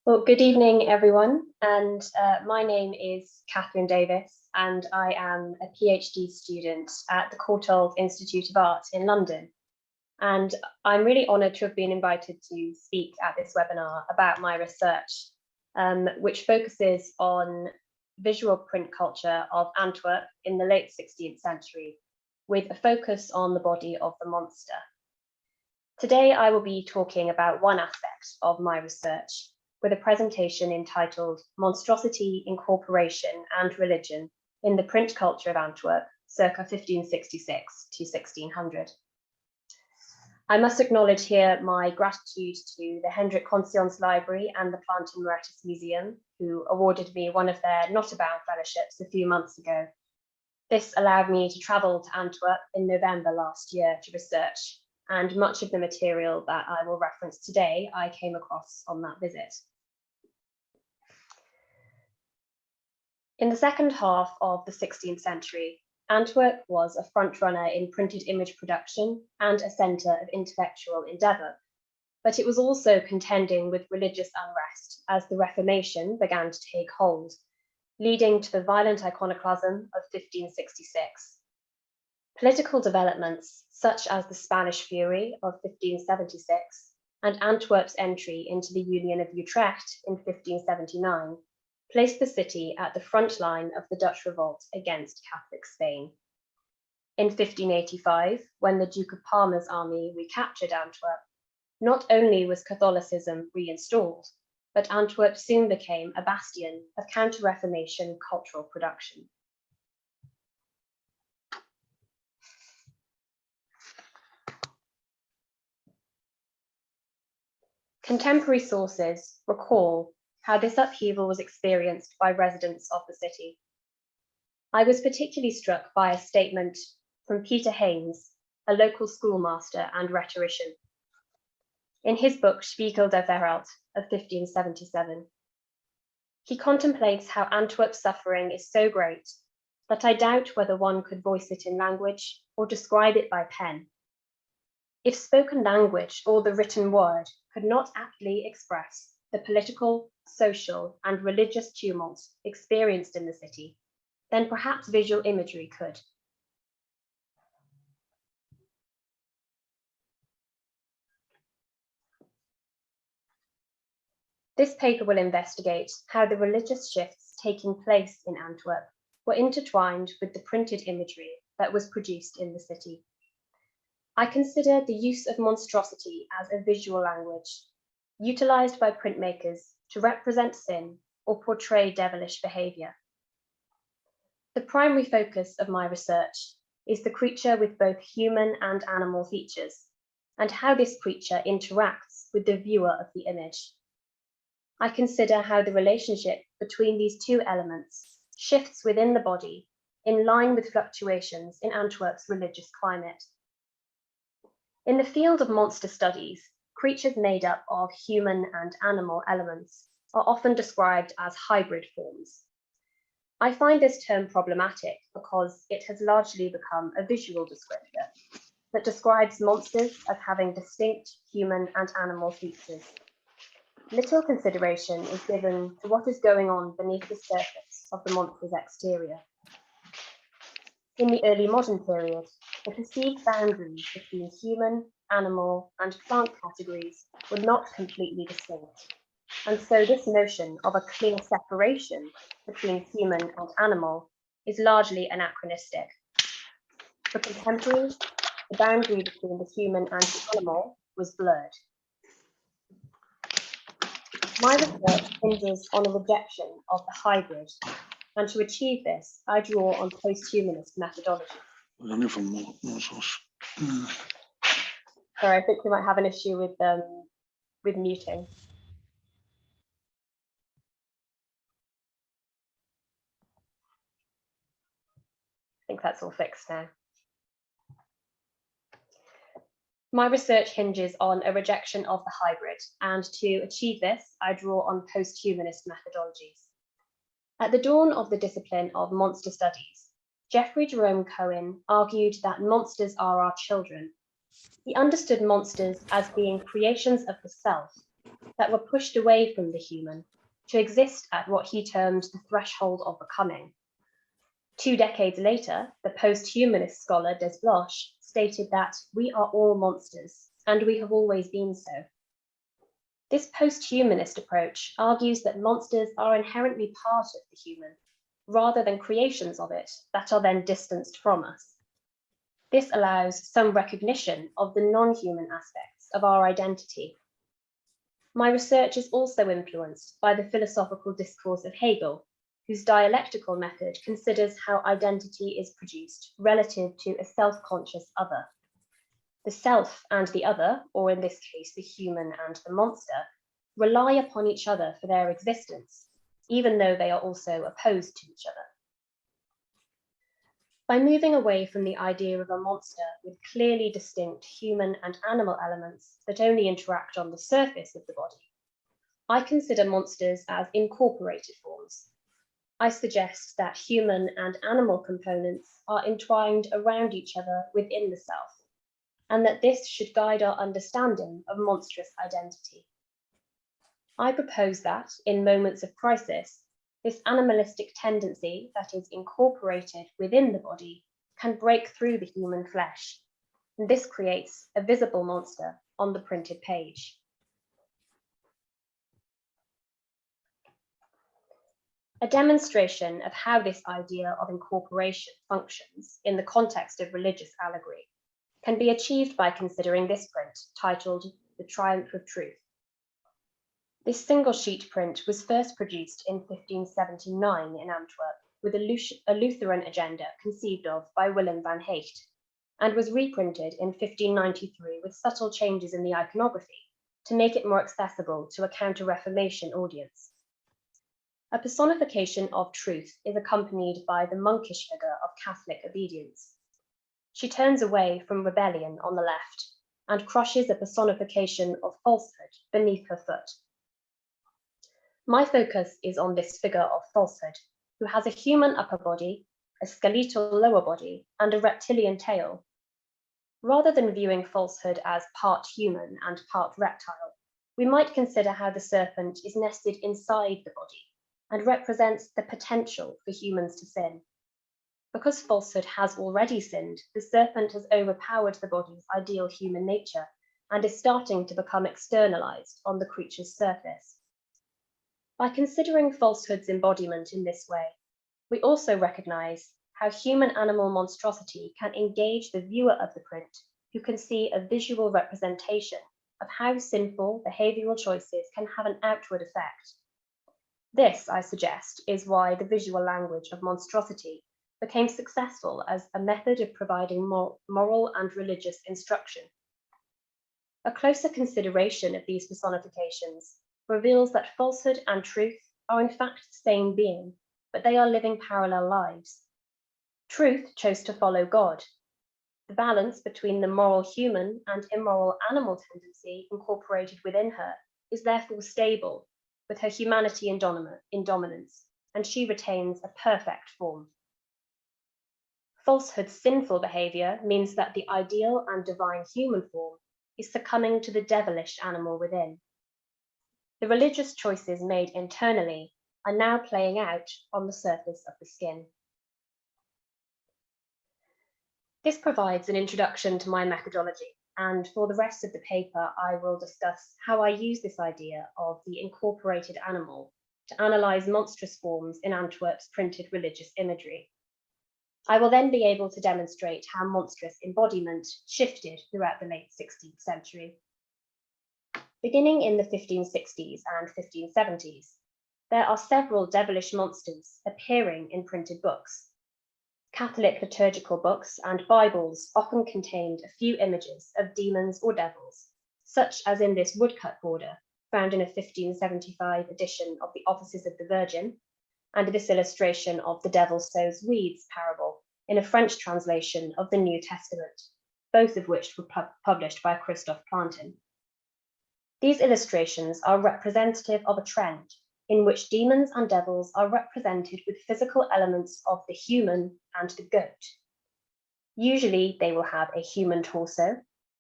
Well, good evening, everyone. And my name is Kathryn Davies, and I am a PhD student at the Courtauld Institute of Art in London. And I'm really honoured to have been invited to speak at this webinar about my research, which focuses on visual print culture of Antwerp in the late 16th century, with a focus on the body of the monster. Today, I will be talking about one aspect of my research, with a presentation entitled Monstrosity, Incorporation and Religion in the Print Culture of Antwerp, circa 1566 to 1600. I must acknowledge here my gratitude to the Hendrik Conscience Library and the Plant and Motifs Museum, who awarded me one of their not-abound fellowships a few months ago. This allowed me to travel to Antwerp in November last year to research, and much of the material that I will reference today I came across on that visit. In the second half of the 16th century, Antwerp was a frontrunner in printed image production and a centre of intellectual endeavour, but it was also contending with religious unrest as the Reformation began to take hold, leading to the violent iconoclasm of 1566. Political developments such as the Spanish Fury of 1576 and Antwerp's entry into the Union of Utrecht in 1579 placed the city at the front line of the Dutch revolt against Catholic Spain. In 1585, when the Duke of Parma's army recaptured Antwerp, not only was Catholicism reinstalled, but Antwerp soon became a bastion of counter-reformation cultural production. Contemporary sources recall how this upheaval was experienced by residents of the city. I was particularly struck by a statement from Peter Haynes, a local schoolmaster and rhetorician. In his book Spiegel der Wereld of 1577, he contemplates how Antwerp's suffering is so great that I doubt whether one could voice it in language or describe it by pen. If spoken language or the written word could not aptly express the political, social, and religious tumult experienced in the city, then perhaps visual imagery could. This paper will investigate how the religious shifts taking place in Antwerp were intertwined with the printed imagery that was produced in the city. I consider the use of monstrosity as a visual language, utilised by printmakers to represent sin or portray devilish behaviour. The primary focus of my research is the creature with both human and animal features, and how this creature interacts with the viewer of the image. I consider how the relationship between these two elements shifts within the body in line with fluctuations in Antwerp's religious climate. In the field of monster studies, creatures made up of human and animal elements are often described as hybrid forms. I find this term problematic because it has largely become a visual descriptor that describes monsters as having distinct human and animal features. Little consideration is given to what is going on beneath the surface of the monster's exterior. In the early modern period, the perceived boundaries between human, animal, and plant categories were not completely distinct, and so this notion of a clear separation between human and animal is largely anachronistic. For contemporaries, the boundary between the human and the animal was blurred. My research hinges on a rejection of the hybrid, and to achieve this, I draw on post-humanist methodology. Sorry, I think we might have an issue with muting. I think that's all fixed now. My research hinges on a rejection of the hybrid, and to achieve this, I draw on post-humanist methodologies. At the dawn of the discipline of monster studies, Geoffrey Jerome Cohen argued that monsters are our children. He understood monsters as being creations of the self, that were pushed away from the human to exist at what he termed the threshold of becoming. 2 decades later, the post-humanist scholar Des Bloch stated that we are all monsters, and we have always been so. This post-humanist approach argues that monsters are inherently part of the human, rather than creations of it that are then distanced from us. This allows some recognition of the non-human aspects of our identity. My research is also influenced by the philosophical discourse of Hegel, whose dialectical method considers how identity is produced relative to a self-conscious other. The self and the other, or in this case, the human and the monster, rely upon each other for their existence, even though they are also opposed to each other. By moving away from the idea of a monster with clearly distinct human and animal elements that only interact on the surface of the body, I consider monsters as incorporated forms. I suggest that human and animal components are entwined around each other within the self, and that this should guide our understanding of monstrous identity. I propose that, in moments of crisis, this animalistic tendency that is incorporated within the body can break through the human flesh, and this creates a visible monster on the printed page. A demonstration of how this idea of incorporation functions in the context of religious allegory can be achieved by considering this print titled The Triumph of Truth. This single sheet print was first produced in 1579 in Antwerp with a Lutheran agenda conceived of by Willem van Hecht, and was reprinted in 1593 with subtle changes in the iconography to make it more accessible to a counter-reformation audience. A personification of truth is accompanied by the monkish figure of Catholic obedience. She turns away from rebellion on the left and crushes a personification of falsehood beneath her foot. My focus is on this figure of falsehood, who has a human upper body, a skeletal lower body, and a reptilian tail. Rather than viewing falsehood as part human and part reptile, we might consider how the serpent is nested inside the body and represents the potential for humans to sin. Because falsehood has already sinned, the serpent has overpowered the body's ideal human nature and is starting to become externalized on the creature's surface. By considering falsehood's embodiment in this way, we also recognize how human-animal monstrosity can engage the viewer of the print, who can see a visual representation of how sinful behavioral choices can have an outward effect. This, I suggest, is why the visual language of monstrosity became successful as a method of providing moral and religious instruction. A closer consideration of these personifications reveals that falsehood and truth are in fact the same being, but they are living parallel lives. Truth chose to follow God. The balance between the moral human and immoral animal tendency incorporated within her is therefore stable, with her humanity in dominance, and she retains a perfect form. Falsehood's sinful behavior means that the ideal and divine human form is succumbing to the devilish animal within. The religious choices made internally are now playing out on the surface of the skin. This provides an introduction to my methodology, and for the rest of the paper, I will discuss how I use this idea of the incorporated animal to analyze monstrous forms in Antwerp's printed religious imagery. I will then be able to demonstrate how monstrous embodiment shifted throughout the late 16th century. Beginning in the 1560s and 1570s, there are several devilish monsters appearing in printed books. Catholic liturgical books and Bibles often contained a few images of demons or devils, such as in this woodcut border found in a 1575 edition of the Offices of the Virgin, and this illustration of the devil sows weeds parable in a French translation of the New Testament, both of which were published by Christophe Plantin. These illustrations are representative of a trend in which demons and devils are represented with physical elements of the human and the goat. Usually they will have a human torso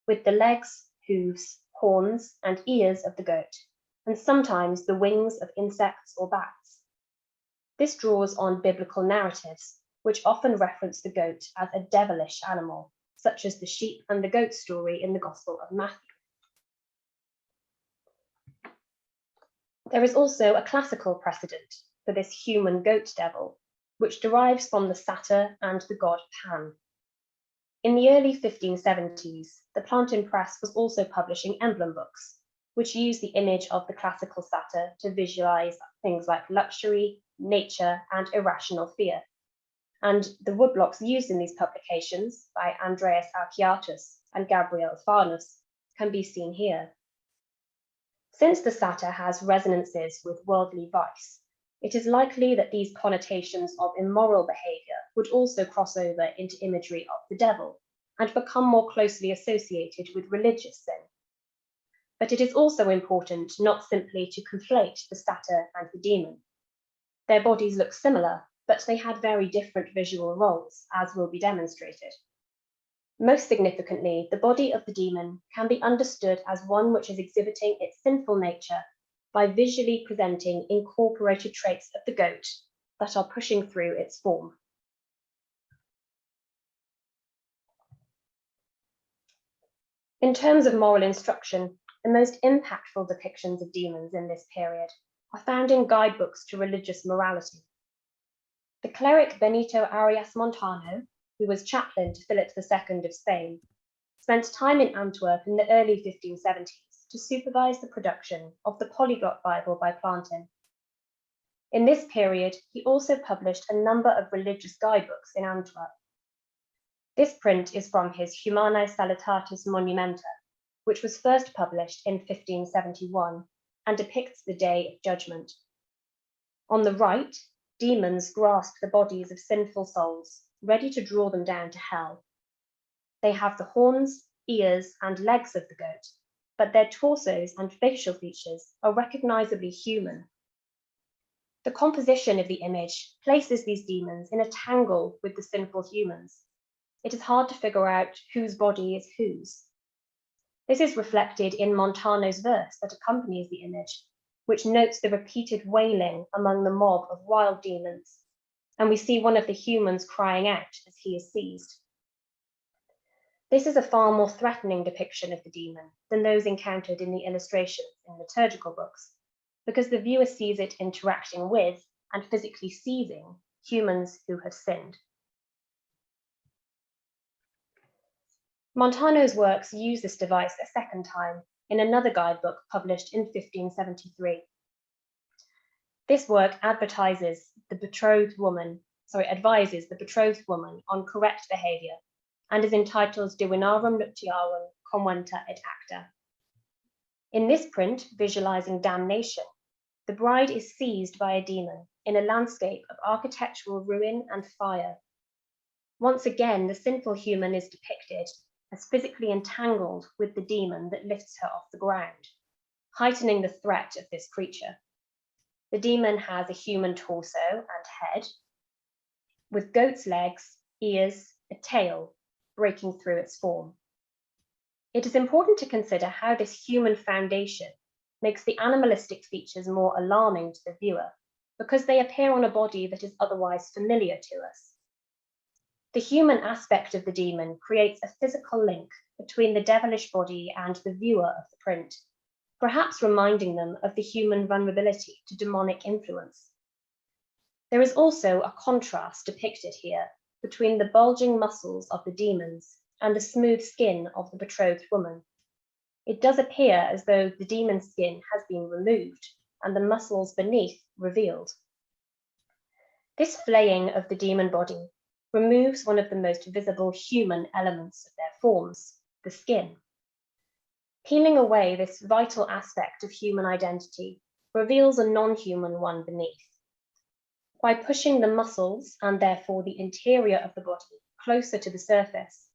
with the legs, hooves, horns, and ears of the goat, and sometimes the wings of insects or bats. This draws on biblical narratives, which often reference the goat as a devilish animal, such as the sheep and the goat story in the Gospel of Matthew. There is also a classical precedent for this human goat devil, which derives from the satyr and the god Pan. In the early 1570s, the Plantin Press was also publishing emblem books, which used the image of the classical satyr to visualize things like luxury, nature, and irrational fear. And the woodblocks used in these publications by Andreas Alciatus and Gabriel Farnus can be seen here. Since the satyr has resonances with worldly vice, it is likely that these connotations of immoral behavior would also cross over into imagery of the devil and become more closely associated with religious sin. But it is also important not simply to conflate the satyr and the demon. Their bodies look similar, but they had very different visual roles, as will be demonstrated. Most significantly, the body of the demon can be understood as one which is exhibiting its sinful nature by visually presenting incorporated traits of the goat that are pushing through its form. In terms of moral instruction, the most impactful depictions of demons in this period are found in guidebooks to religious morality. The cleric Benito Arias Montano, who was chaplain to Philip II of Spain, spent time in Antwerp in the early 1570s to supervise the production of the Polyglot Bible by Plantin. In this period, he also published a number of religious guidebooks in Antwerp. This print is from his Humanae Salutatis Monumenta, which was first published in 1571 and depicts the Day of Judgment. On the right, demons grasp the bodies of sinful souls, ready to draw them down to hell. They have the horns, ears, and legs of the goat, but their torsos and facial features are recognizably human. The composition of the image places these demons in a tangle with the sinful humans. It is hard to figure out whose body is whose. This is reflected in Montano's verse that accompanies the image, which notes the repeated wailing among the mob of wild demons, and we see one of the humans crying out as he is seized. This is a far more threatening depiction of the demon than those encountered in the illustrations in liturgical books, because the viewer sees it interacting with and physically seizing humans who have sinned. Montano's works use this device a second time in another guidebook published in 1573. This work advises the betrothed woman on correct behavior and is entitled Divinarum Nuptiarum Conventa et Acta. In this print, visualizing damnation, the bride is seized by a demon in a landscape of architectural ruin and fire. Once again, the sinful human is depicted as physically entangled with the demon that lifts her off the ground, heightening the threat of this creature. The demon has a human torso and head, with goat's legs, ears, a tail breaking through its form. It is important to consider how this human foundation makes the animalistic features more alarming to the viewer, because they appear on a body that is otherwise familiar to us. The human aspect of the demon creates a physical link between the devilish body and the viewer of the print, perhaps reminding them of the human vulnerability to demonic influence. There is also a contrast depicted here between the bulging muscles of the demons and the smooth skin of the betrothed woman. It does appear as though the demon's skin has been removed and the muscles beneath revealed. This flaying of the demon body removes one of the most visible human elements of their forms, the skin. Peeling away this vital aspect of human identity reveals a non-human one beneath. By pushing the muscles, and therefore the interior of the body, closer to the surface,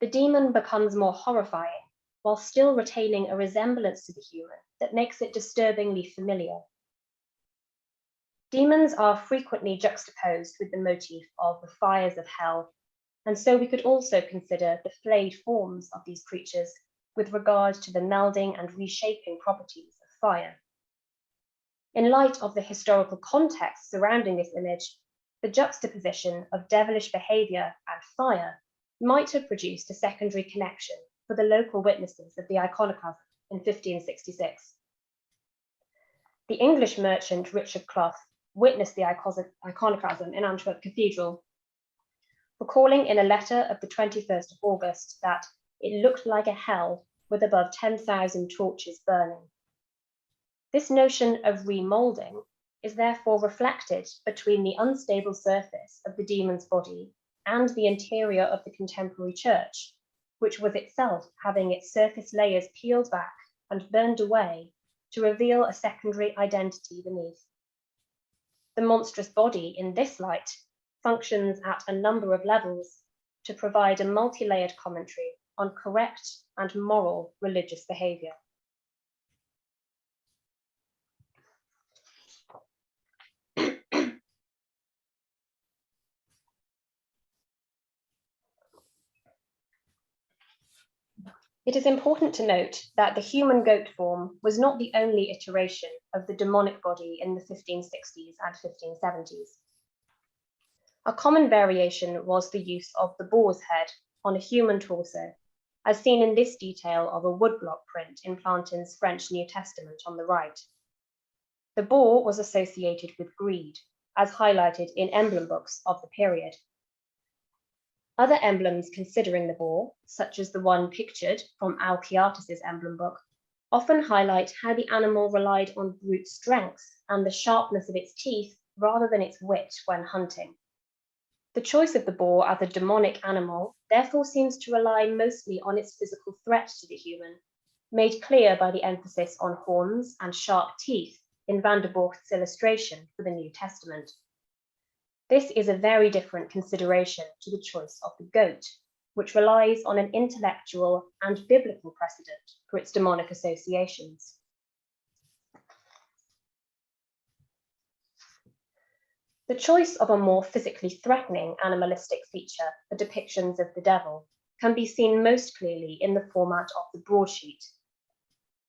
the demon becomes more horrifying, while still retaining a resemblance to the human that makes it disturbingly familiar. Demons are frequently juxtaposed with the motif of the fires of hell, and so we could also consider the flayed forms of these creatures with regard to the melding and reshaping properties of fire. In light of the historical context surrounding this image, the juxtaposition of devilish behaviour and fire might have produced a secondary connection for the local witnesses of the iconoclasm in 1566. The English merchant Richard Clough witnessed the iconoclasm in Antwerp Cathedral, recalling in a letter of the 21st of August that it looked like a hell with above 10,000 torches burning. This notion of remoulding is therefore reflected between the unstable surface of the demon's body and the interior of the contemporary church, which was itself having its surface layers peeled back and burned away to reveal a secondary identity beneath. The monstrous body in this light functions at a number of levels to provide a multi-layered commentary on correct and moral religious behaviour. It is important to note that the human goat form was not the only iteration of the demonic body in the 1560s and 1570s. A common variation was the use of the boar's head on a human torso, as seen in this detail of a woodblock print in Plantin's French New Testament on the right. The boar was associated with greed, as highlighted in emblem books of the period. Other emblems considering the boar, such as the one pictured from Alciatis's emblem book, often highlight how the animal relied on brute strength and the sharpness of its teeth rather than its wit when hunting. The choice of the boar as a demonic animal therefore seems to rely mostly on its physical threat to the human, made clear by the emphasis on horns and sharp teeth in Van der Borcht's illustration for the New Testament. This is a very different consideration to the choice of the goat, which relies on an intellectual and biblical precedent for its demonic associations. The choice of a more physically threatening animalistic feature for depictions of the devil can be seen most clearly in the format of the broadsheet.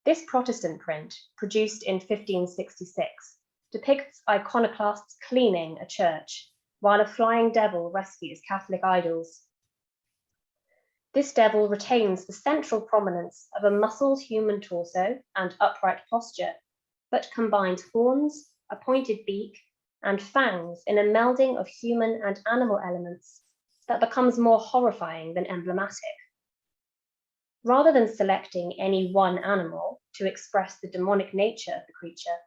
This Protestant print, produced in 1566, depicts iconoclasts cleaning a church, while a flying devil rescues Catholic idols. This devil retains the central prominence of a muscled human torso and upright posture, but combines horns, a pointed beak, and fangs in a melding of human and animal elements that becomes more horrifying than emblematic. Rather than selecting any one animal to express the demonic nature of the creature,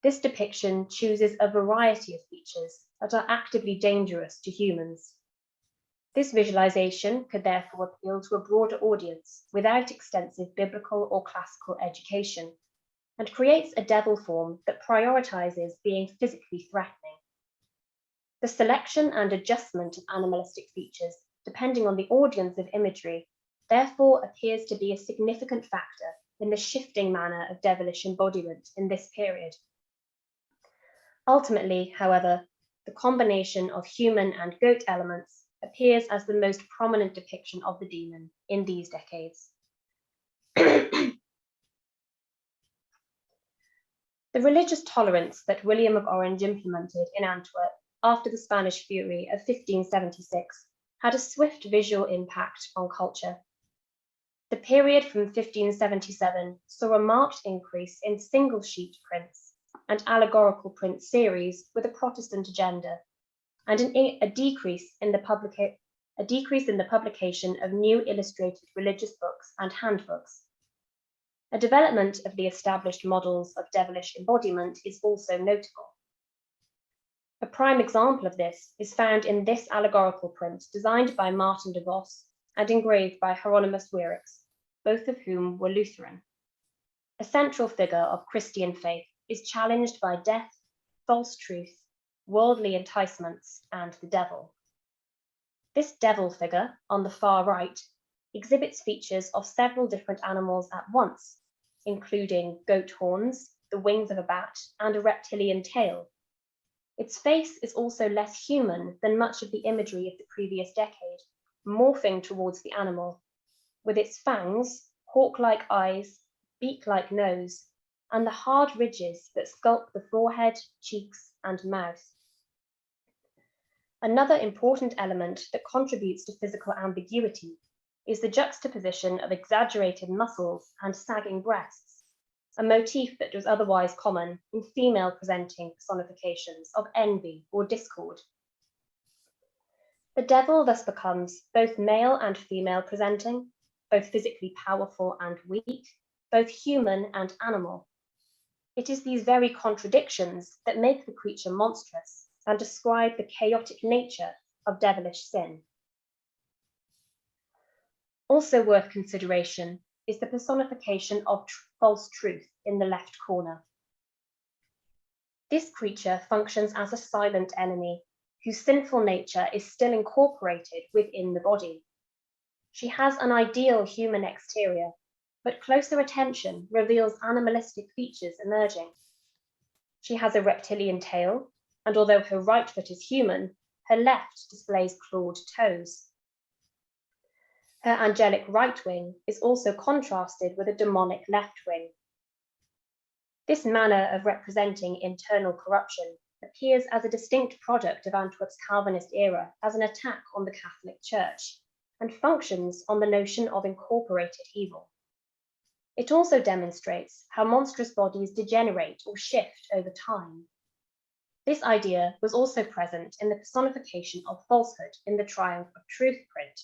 this depiction chooses a variety of features that are actively dangerous to humans. This visualization could therefore appeal to a broader audience without extensive biblical or classical education, and creates a devil form that prioritizes being physically threatening. The selection and adjustment of animalistic features, depending on the audience of imagery, therefore appears to be a significant factor in the shifting manner of devilish embodiment in this period. Ultimately, however, the combination of human and goat elements appears as the most prominent depiction of the demon in these decades. The religious tolerance that William of Orange implemented in Antwerp after the Spanish Fury of 1576 had a swift visual impact on culture. The period from 1577 saw a marked increase in single sheet prints and allegorical print series with a Protestant agenda, and a decrease in the publication of new illustrated religious books and handbooks. A development of the established models of devilish embodiment is also notable. A prime example of this is found in this allegorical print designed by Martin de Vos and engraved by Hieronymus Wierix, both of whom were Lutheran. A central figure of Christian faith is challenged by death, false truth, worldly enticements, and the devil. This devil figure on the far right exhibits features of several different animals at once, including goat horns, the wings of a bat, and a reptilian tail. Its face is also less human than much of the imagery of the previous decade, morphing towards the animal, with its fangs, hawk-like eyes, beak-like nose, and the hard ridges that sculpt the forehead, cheeks, and mouth. Another important element that contributes to physical ambiguity is the juxtaposition of exaggerated muscles and sagging breasts, a motif that was otherwise common in female-presenting personifications of envy or discord. The devil thus becomes both male and female presenting, both physically powerful and weak, both human and animal. It is these very contradictions that make the creature monstrous and describe the chaotic nature of devilish sin. Also worth consideration is the personification of false truth in the left corner. This creature functions as a silent enemy whose sinful nature is still incorporated within the body. She has an ideal human exterior, but closer attention reveals animalistic features emerging. She has a reptilian tail, and although her right foot is human, her left displays clawed toes. Her angelic right wing is also contrasted with a demonic left wing. This manner of representing internal corruption appears as a distinct product of Antwerp's Calvinist era as an attack on the Catholic Church, and functions on the notion of incorporated evil. It also demonstrates how monstrous bodies degenerate or shift over time. This idea was also present in the personification of falsehood in the Triumph of Truth print.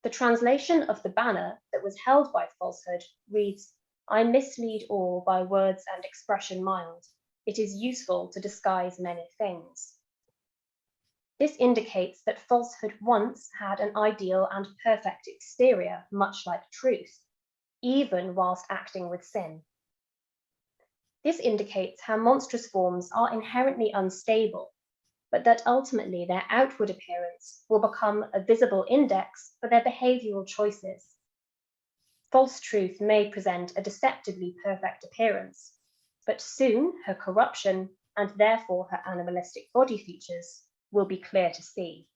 The translation of the banner that was held by falsehood reads, "I mislead all by words and expression mild. It is useful to disguise many things." This indicates that falsehood once had an ideal and perfect exterior, much like truth, even whilst acting with sin. This indicates how monstrous forms are inherently unstable, but that ultimately their outward appearance will become a visible index for their behavioral choices. False truth may present a deceptively perfect appearance, but soon her corruption, and therefore her animalistic body features, will be clear to see.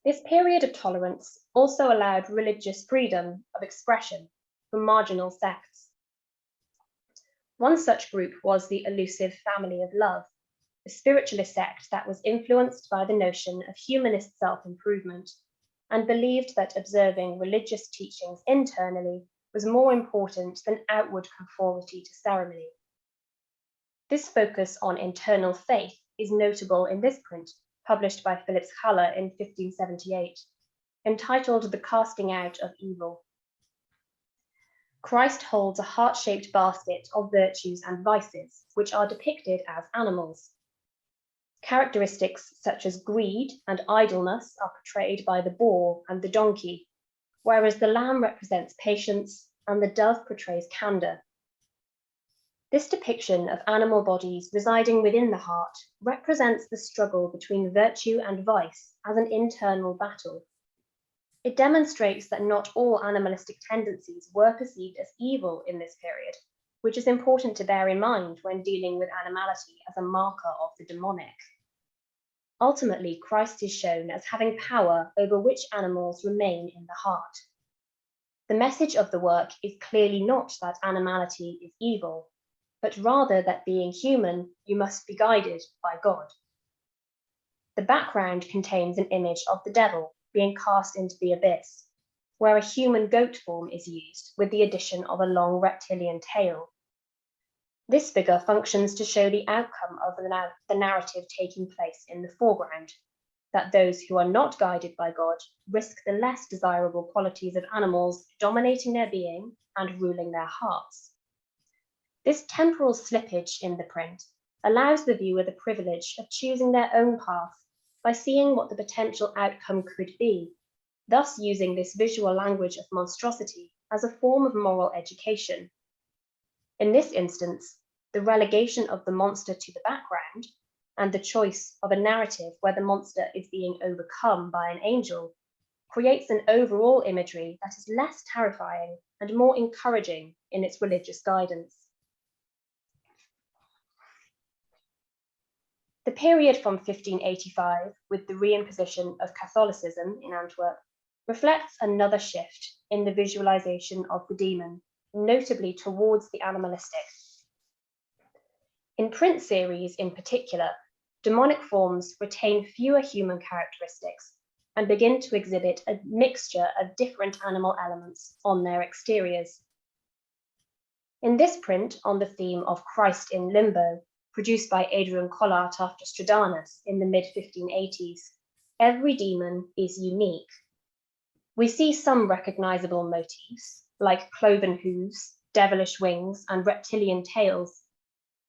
This period of tolerance also allowed religious freedom of expression for marginal sects. One such group was the elusive Family of Love, a spiritualist sect that was influenced by the notion of humanist self-improvement and believed that observing religious teachings internally was more important than outward conformity to ceremony. This focus on internal faith is notable in this print, published by Philips Haller in 1578, entitled The Casting Out of Evil. Christ holds a heart-shaped basket of virtues and vices, which are depicted as animals. Characteristics such as greed and idleness are portrayed by the boar and the donkey, whereas the lamb represents patience and the dove portrays candor. This depiction of animal bodies residing within the heart represents the struggle between virtue and vice as an internal battle. It demonstrates that not all animalistic tendencies were perceived as evil in this period, which is important to bear in mind when dealing with animality as a marker of the demonic. Ultimately, Christ is shown as having power over which animals remain in the heart. The message of the work is clearly not that animality is evil, but rather that being human, you must be guided by God. The background contains an image of the devil being cast into the abyss, where a human goat form is used with the addition of a long reptilian tail. This figure functions to show the outcome of the narrative taking place in the foreground, that those who are not guided by God risk the less desirable qualities of animals dominating their being and ruling their hearts. This temporal slippage in the print allows the viewer the privilege of choosing their own path by seeing what the potential outcome could be, thus using this visual language of monstrosity as a form of moral education. In this instance, the relegation of the monster to the background and the choice of a narrative where the monster is being overcome by an angel creates an overall imagery that is less terrifying and more encouraging in its religious guidance. The period from 1585, with the reimposition of Catholicism in Antwerp, reflects another shift in the visualization of the demon, notably towards the animalistic. In print series in particular, demonic forms retain fewer human characteristics and begin to exhibit a mixture of different animal elements on their exteriors. In this print on the theme of Christ in Limbo, produced by Adrian Collart after Stradanus in the mid-1580s, every demon is unique. We see some recognizable motifs, like cloven hooves, devilish wings, and reptilian tails,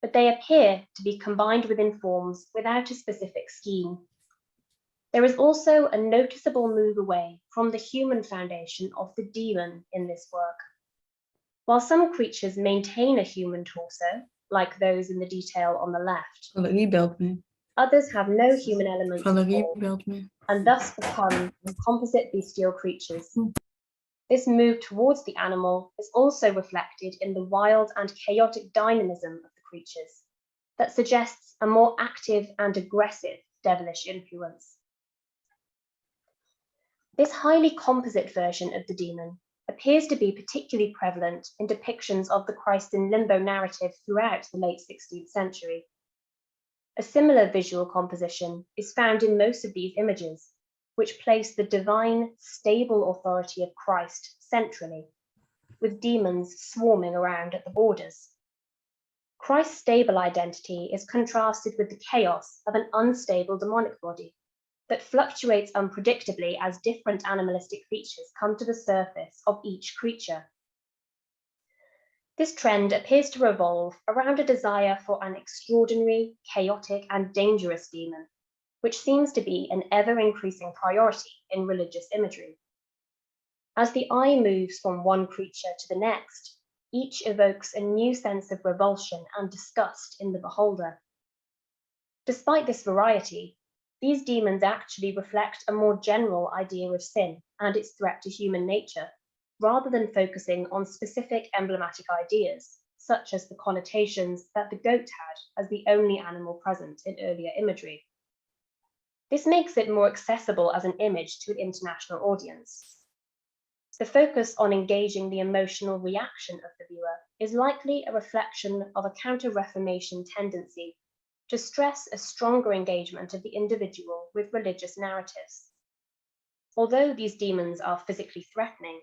but they appear to be combined within forms without a specific scheme. There is also a noticeable move away from the human foundation of the demon in this work. While some creatures maintain a human torso, like those in the detail on the left, others have no human elements at all, and thus become composite bestial creatures. This move towards the animal is also reflected in the wild and chaotic dynamism of the creatures that suggests a more active and aggressive devilish influence. This highly composite version of the demon appears to be particularly prevalent in depictions of the Christ in Limbo narrative throughout the late 16th century. A similar visual composition is found in most of these images, which place the divine, stable authority of Christ centrally, with demons swarming around at the borders. Christ's stable identity is contrasted with the chaos of an unstable demonic body that fluctuates unpredictably as different animalistic features come to the surface of each creature. This trend appears to revolve around a desire for an extraordinary, chaotic, and dangerous demon, which seems to be an ever-increasing priority in religious imagery. As the eye moves from one creature to the next, each evokes a new sense of revulsion and disgust in the beholder. Despite this variety, these demons actually reflect a more general idea of sin and its threat to human nature, rather than focusing on specific emblematic ideas, such as the connotations that the goat had as the only animal present in earlier imagery. This makes it more accessible as an image to an international audience. The focus on engaging the emotional reaction of the viewer is likely a reflection of a counter-reformation tendency to stress a stronger engagement of the individual with religious narratives. Although these demons are physically threatening,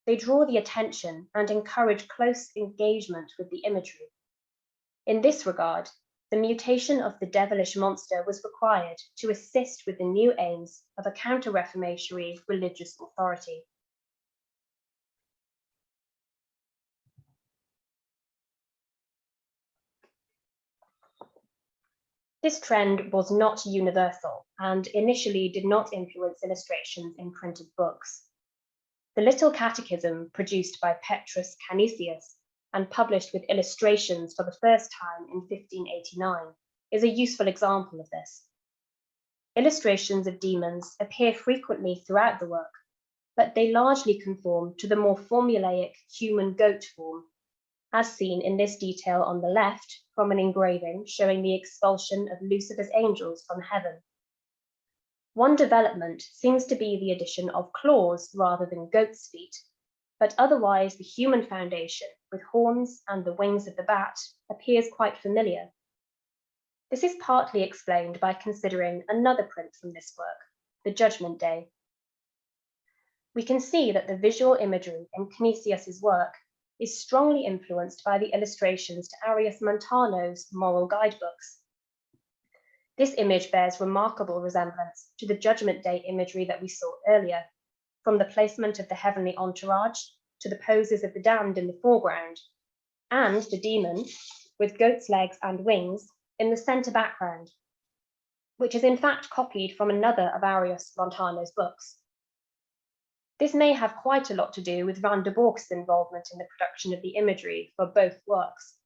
they draw the attention and encourage close engagement with the imagery. In this regard, the mutation of the devilish monster was required to assist with the new aims of a counter-reformatory religious authority. This trend was not universal and initially did not influence illustrations in printed books. The Little Catechism, produced by Petrus Canisius and published with illustrations for the first time in 1589, is a useful example of this. Illustrations of demons appear frequently throughout the work, but they largely conform to the more formulaic human goat form, as seen in this detail on the left from an engraving showing the expulsion of Lucifer's angels from heaven. One development seems to be the addition of claws rather than goat's feet, but otherwise the human foundation with horns and the wings of the bat appears quite familiar. This is partly explained by considering another print from this work, the Judgment Day. We can see that the visual imagery in Canisius's work is strongly influenced by the illustrations to Arias Montano's moral guidebooks. This image bears remarkable resemblance to the Judgment Day imagery that we saw earlier, from the placement of the heavenly entourage to the poses of the damned in the foreground, and the demon, with goat's legs and wings, in the center background, which is in fact copied from another of Arias Montano's books. This may have quite a lot to do with Van der Bork's involvement in the production of the imagery for both works,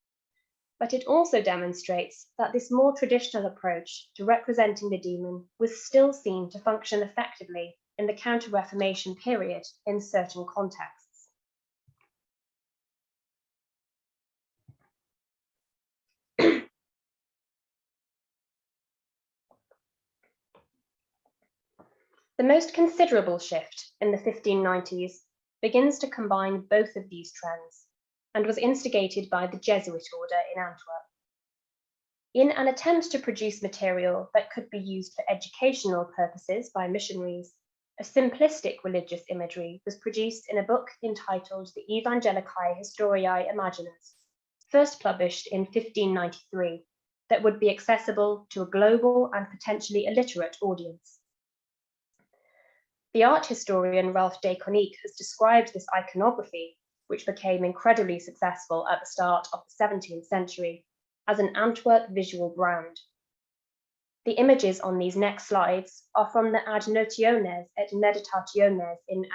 but it also demonstrates that this more traditional approach to representing the demon was still seen to function effectively in the Counter-Reformation period in certain contexts. The most considerable shift in the 1590s begins to combine both of these trends and was instigated by the Jesuit order in Antwerp. In an attempt to produce material that could be used for educational purposes by missionaries, a simplistic religious imagery was produced in a book entitled the Evangelicae Historiae Imaginans, first published in 1593, that would be accessible to a global and potentially illiterate audience. The art historian Ralph de Koninck has described this iconography, which became incredibly successful at the start of the 17th century, as an Antwerp visual brand. The images on these next slides are from the Ad Notiones et Meditationes in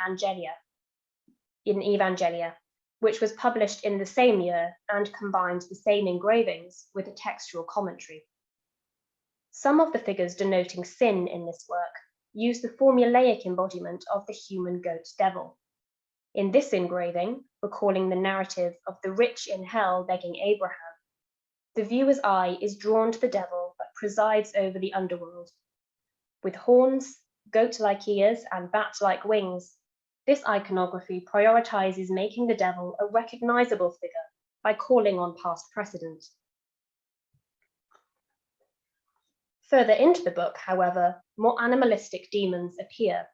Evangelia, which was published in the same year and combined the same engravings with a textual commentary. Some of the figures denoting sin in this work use the formulaic embodiment of the human goat devil. In this engraving, recalling the narrative of the rich in hell begging Abraham, the viewer's eye is drawn to the devil that presides over the underworld. With horns, goat-like ears, and bat-like wings, this iconography prioritizes making the devil a recognizable figure by calling on past precedent. Further into the book, however, more animalistic demons appear.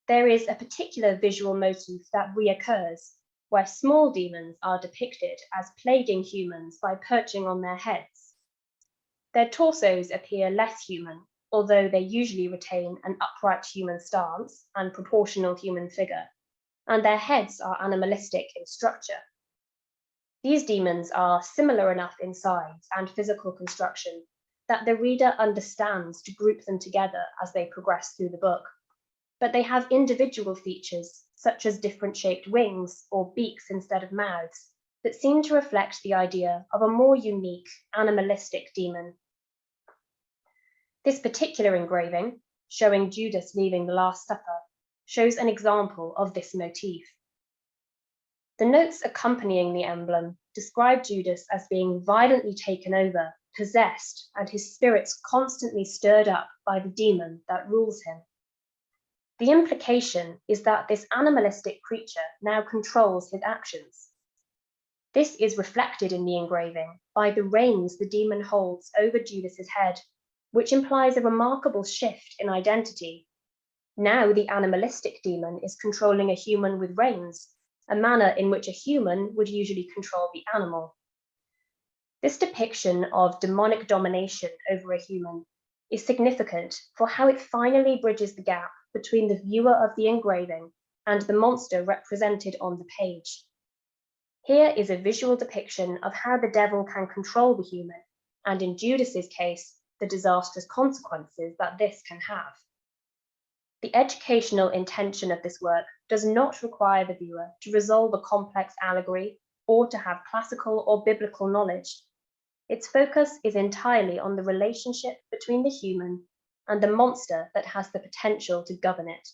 There is a particular visual motif that reoccurs, where small demons are depicted as plaguing humans by perching on their heads. Their torsos appear less human, although they usually retain an upright human stance and proportional human figure, and their heads are animalistic in structure. These demons are similar enough in size and physical construction that the reader understands to group them together as they progress through the book, but they have individual features, such as different shaped wings or beaks instead of mouths, that seem to reflect the idea of a more unique, animalistic demon. This particular engraving, showing Judas leaving the Last Supper, shows an example of this motif. The notes accompanying the emblem describe Judas as being violently taken over, possessed, and his spirits constantly stirred up by the demon that rules him. The implication is that this animalistic creature now controls his actions. This is reflected in the engraving by the reins the demon holds over Judas's head, which implies a remarkable shift in identity. Now the animalistic demon is controlling a human with reins, a manner in which a human would usually control the animal. This depiction of demonic domination over a human is significant for how it finally bridges the gap between the viewer of the engraving and the monster represented on the page. Here is a visual depiction of how the devil can control the human, and in Judas's case, the disastrous consequences that this can have. The educational intention of this work does not require the viewer to resolve a complex allegory or to have classical or biblical knowledge. Its focus is entirely on the relationship between the human and the monster that has the potential to govern it.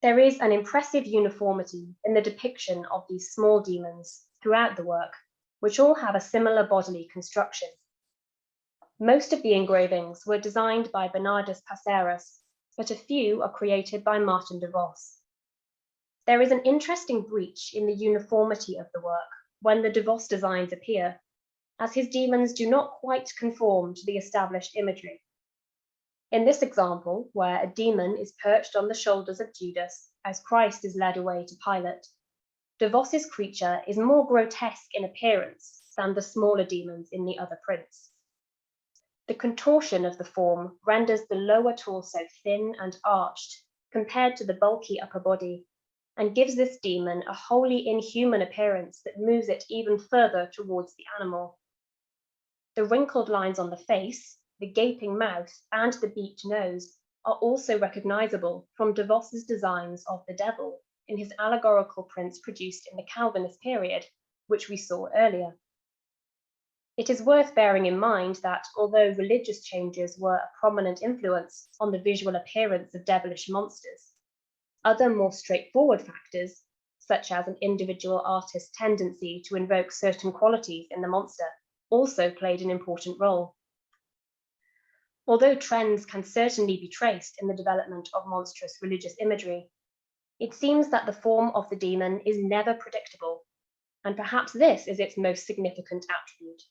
There is an impressive uniformity in the depiction of these small demons throughout the work, which all have a similar bodily construction. Most of the engravings were designed by Bernardus Passerus, but a few are created by Martin de Vos. There is an interesting breach in the uniformity of the work when the de Vos designs appear, as his demons do not quite conform to the established imagery. In this example, where a demon is perched on the shoulders of Judas as Christ is led away to Pilate, de Vos's creature is more grotesque in appearance than the smaller demons in the other prints. The contortion of the form renders the lower torso thin and arched compared to the bulky upper body, and gives this demon a wholly inhuman appearance that moves it even further towards the animal. The wrinkled lines on the face, the gaping mouth, and the beaked nose are also recognizable from de Vos's designs of the devil in his allegorical prints produced in the Calvinist period, which we saw earlier. It is worth bearing in mind that although religious changes were a prominent influence on the visual appearance of devilish monsters, other more straightforward factors, such as an individual artist's tendency to invoke certain qualities in the monster, also played an important role. Although trends can certainly be traced in the development of monstrous religious imagery, it seems that the form of the demon is never predictable, and perhaps this is its most significant attribute.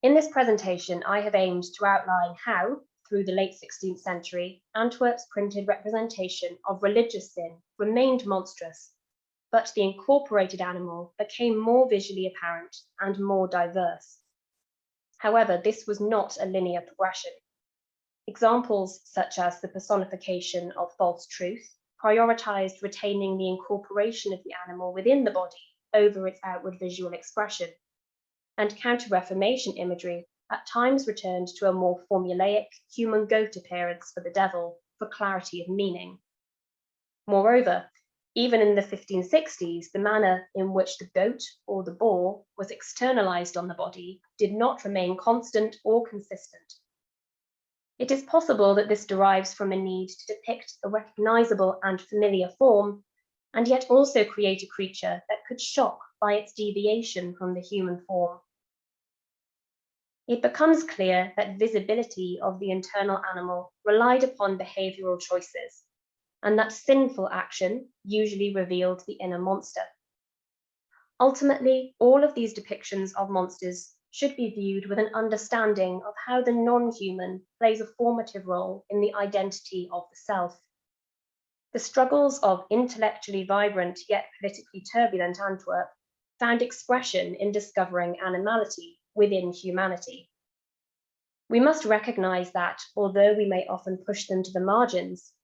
In this presentation, I have aimed to outline how, through the late 16th century, Antwerp's printed representation of religious sin remained monstrous, but the incorporated animal became more visually apparent and more diverse. However, this was not a linear progression. Examples such as the personification of false truth prioritized retaining the incorporation of the animal within the body over its outward visual expression, and counter-reformation imagery at times returned to a more formulaic human goat appearance for the devil for clarity of meaning. Moreover, even in the 1560s, the manner in which the goat or the boar was externalized on the body did not remain constant or consistent. It is possible that this derives from a need to depict a recognizable and familiar form, and yet also create a creature that could shock by its deviation from the human form. It becomes clear that visibility of the internal animal relied upon behavioral choices, and that sinful action usually revealed the inner monster. Ultimately, all of these depictions of monsters should be viewed with an understanding of how the non-human plays a formative role in the identity of the self. The struggles of intellectually vibrant yet politically turbulent Antwerp found expression in discovering animality within humanity. We must recognize that, although we may often push them to the margins,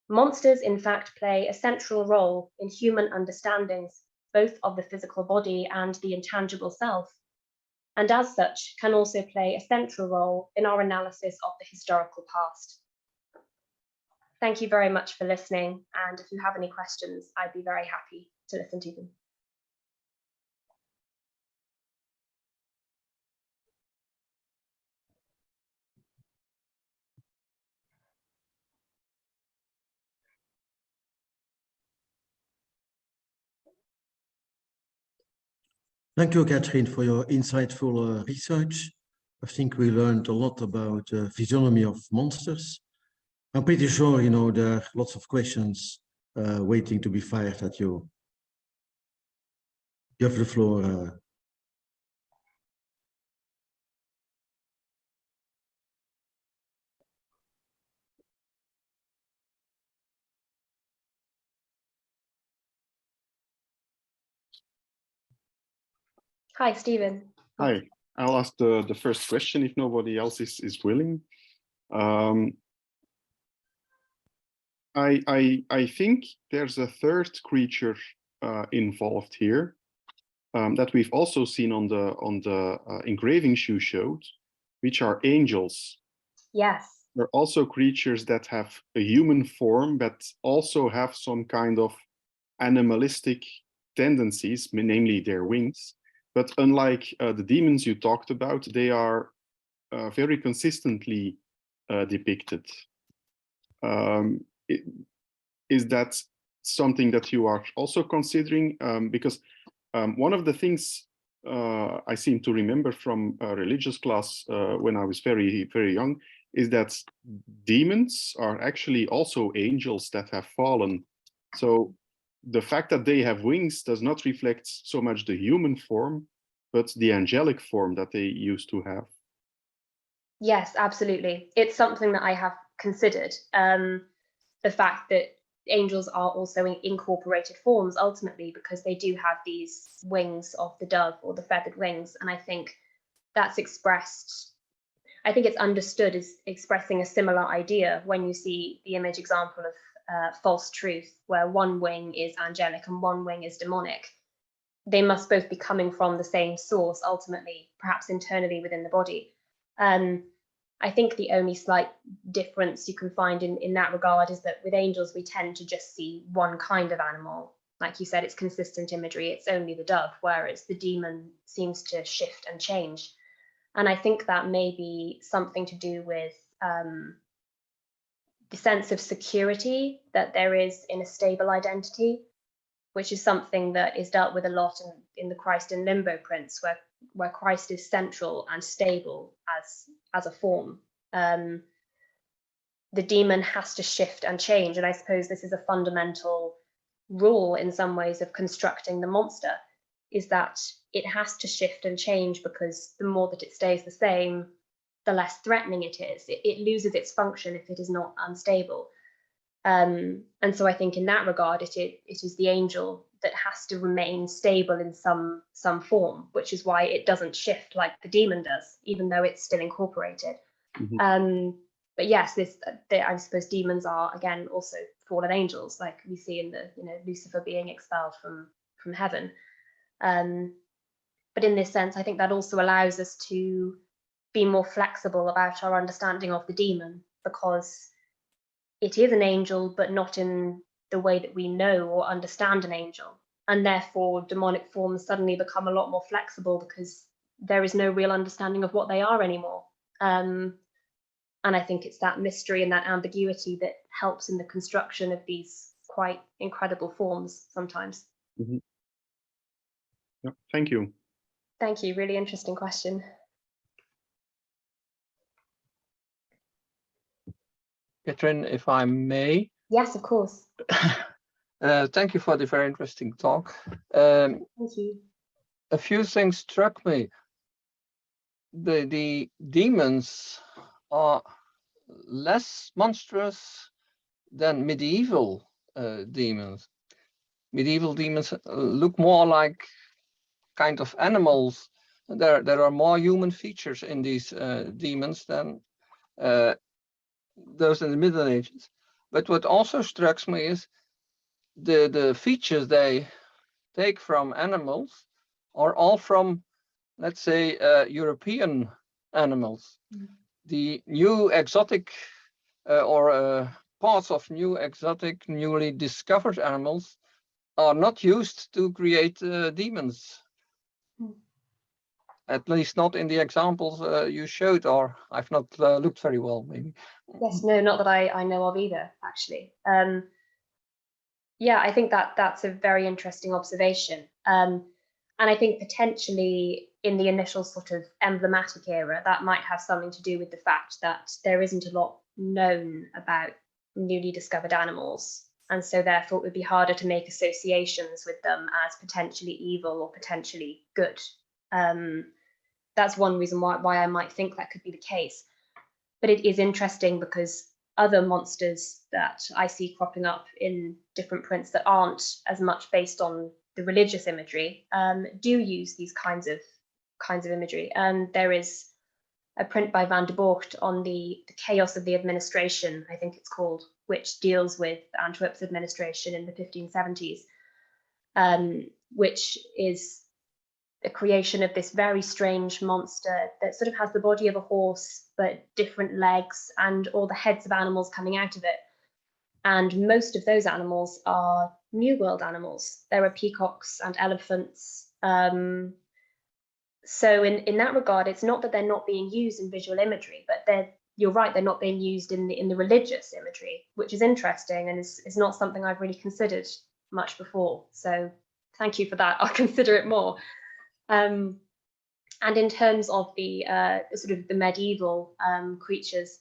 monsters in fact play a central role in human understandings, both of the physical body and the intangible self, and as such can also play a central role in our analysis of the historical past. Thank you very much for listening, and if you have any questions, I'd be very happy to listen to them. Thank you, Kathryn, for your insightful research. I think we learned a lot about the physiognomy of monsters. I'm pretty sure, there are lots of questions waiting to be fired at you. You have the floor. Hi, Stephen. Hi, I'll ask the first question if nobody else is willing. I think there's a third creature involved here that we've also seen on the engravings you showed, which are angels. Yes. They're also creatures that have a human form, but also have some kind of animalistic tendencies, namely their wings. But unlike the demons you talked about, they are very consistently depicted. Is that something that you are also considering? Because one of the things I seem to remember from a religious class when I was very, very young is that demons are actually also angels that have fallen. So the fact that they have wings does not reflect so much the human form, but the angelic form that they used to have. Yes, absolutely. It's something that I have considered. The fact that angels are also in incorporated forms ultimately, because they do have these wings of the dove or the feathered wings. And I think that's expressed, I think it's understood as expressing a similar idea when you see the image example of false truth, where one wing is angelic and one wing is demonic. They must both be coming from the same source ultimately, perhaps internally within the body. I think the only slight difference you can find in that regard is that with angels, we tend to just see one kind of animal. Like you said, it's consistent imagery, it's only the dove, whereas the demon seems to shift and change. And I think that may be something to do with the sense of security that there is in a stable identity. which is something that is dealt with a lot in the Christ in Limbo prints, where Christ is central and stable as a form. The demon has to shift and change, and I suppose this is a fundamental rule in some ways of constructing the monster, is that it has to shift and change, because the more that it stays the same, the less threatening it is. It loses its function if it is not unstable. And so I think in that regard, it is the angel that has to remain stable in some form, which is why it doesn't shift like the demon does, even though it's still incorporated. But yes, I suppose demons are, again, also fallen angels, like we see in the, Lucifer being expelled from heaven. But in this sense, I think that also allows us to be more flexible about our understanding of the demon, because it is an angel, but not in the way that we know or understand an angel. And therefore, demonic forms suddenly become a lot more flexible, because there is no real understanding of what they are anymore. And I think it's that mystery and that ambiguity that helps in the construction of these quite incredible forms sometimes. Yeah, thank you. Thank you. Really interesting question. Kathryn, if I may. Yes, of course. Thank you for the very interesting talk. Thank you. A few things struck me. The demons are less monstrous than medieval demons. Medieval demons look more like kind of animals. There are more human features in these demons than those in the Middle Ages. But what also strikes me is the features they take from animals are all from, let's say, European animals. The new exotic or parts of new exotic, newly discovered animals are not used to create demons. At least not in the examples you showed, or I've not looked very well, maybe. Yes, no, not that I know of either, actually. Yeah, I think that's a very interesting observation. And I think potentially in the initial sort of emblematic era, that might have something to do with the fact that there isn't a lot known about newly discovered animals. And so therefore it would be harder to make associations with them as potentially evil or potentially good. That's one reason why I might think that could be the case. But it is interesting because other monsters that I see cropping up in different prints that aren't as much based on the religious imagery do use these kinds of imagery. And there is a print by Van der Borcht on the chaos of the administration, I think it's called, which deals with Antwerp's administration in the 1570s, which is the creation of this very strange monster that sort of has the body of a horse, but different legs and all the heads of animals coming out of it. And most of those animals are New World animals. There are peacocks and elephants. So in that regard, it's not that they're not being used in visual imagery, but you're right, they're not being used in the religious imagery, which is interesting and is not something I've really considered much before. So thank you for that. I'll consider it more. And in terms of the sort of the medieval creatures,